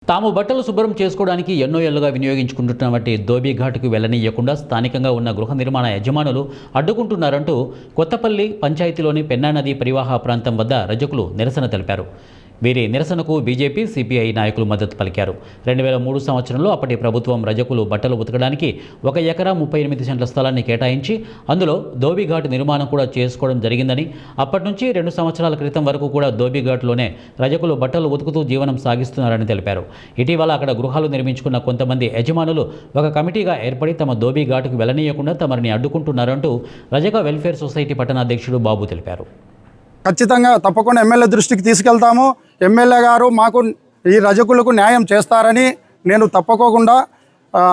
తాము బట్టలు శుభ్రం చేసుకోవడానికి ఎన్నో ఏళ్లుగా వినియోగించుకుంటున్నటువంటి ధోబీ ఘాట్కు వెళ్లనీయకుండా స్థానికంగా ఉన్న గృహ నిర్మాణ యజమానులు అడ్డుకుంటున్నారంటూ కొత్తపల్లి పంచాయతీలోని పెన్నా నది పరివాహ ప్రాంతం వద్ద రజకులు నిరసన తెలిపారు. వీరి నిరసనకు బీజేపీ, సిపిఐ నాయకులు మద్దతు పలికారు. 2003 సంవత్సరంలో అప్పటి ప్రభుత్వం రజకులు బట్టలు ఉతకడానికి 1 ఎకరా 38 సెంట్ల స్థలాన్ని కేటాయించి అందులో ధోబీ ఘాట్ నిర్మాణం కూడా చేసుకోవడం జరిగిందని, అప్పటి నుంచి 2 సంవత్సరాల క్రితం వరకు కూడా ధోబీ ఘాట్లోనే రజకులు బట్టలు ఉతుకుతూ జీవనం సాగిస్తున్నారని తెలిపారు. ఇటీవల అక్కడ గృహాలు నిర్మించుకున్న కొంతమంది యజమానులు ఒక కమిటీగా ఏర్పడి తమ ధోబీ ఘాట్కు వెళ్లనీయకుండా తమరిని అడ్డుకుంటున్నారంటూ రజక వెల్ఫేర్ సొసైటీ పట్టణాధ్యక్షుడు బాబు తెలిపారు. ఖచ్చితంగా తప్పకుండా ఎమ్మెల్యే దృష్టికి తీసుకెళ్తాము. ఎమ్మెల్యే గారు మాకు ఈ రజకులకు న్యాయం చేస్తారని నేను తప్పకోకుండా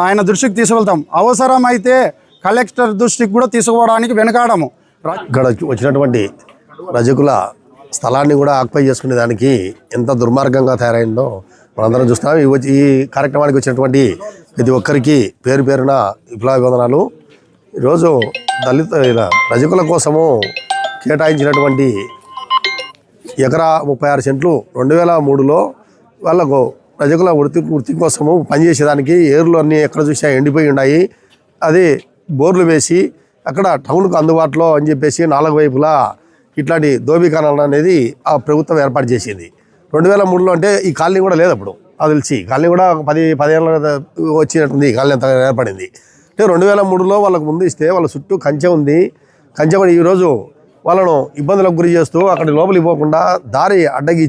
ఆయన దృష్టికి తీసుకెళ్తాం. అవసరమైతే కలెక్టర్ దృష్టికి కూడా తీసుకోవడానికి వెనకాడము. ఇక్కడ వచ్చినటువంటి రజకుల స్థలాన్ని కూడా ఆక్యుపై చేసుకునే దానికి ఎంత దుర్మార్గంగా తయారైందో మనందరం చూస్తాం. ఈ కార్యక్రమానికి వచ్చినటువంటి ప్రతి ఒక్కరికి పేరు పేరున విప్లవాభివందనాలు. ఈరోజు దళిత రజకుల కోసము కేటాయించినటువంటి ఎకరా 36 సెంట్లు 2003లో వాళ్ళకు రజకుల వృత్తి కోసము పనిచేసేదానికి ఏర్లు అన్నీ ఎక్కడ చూసినా ఎండిపోయి ఉన్నాయి. అది బోర్లు వేసి అక్కడ టౌన్కు అందుబాటులో అని చెప్పేసి 4 వైపులా ఇట్లాంటి ధోబీఖానాలు అనేది ఆ ప్రభుత్వం ఏర్పాటు చేసింది. 2003లో అంటే ఈ కాలనీ కూడా లేదు అప్పుడు. అది తెలిసి కాలనీ కూడా 10 ఏళ్ళ వచ్చినట్టుంది. కాలనీ అంత ఏర్పడింది అంటే 2003లో వాళ్ళకు ముందు ఇస్తే వాళ్ళ చుట్టూ కంచె ఉంది. కంచె ఈరోజు వాళ్ళను ఇబ్బందులకు గురి చేస్తూ అక్కడ లోపలికి పోకుండా దారి అడ్డగిచ్చి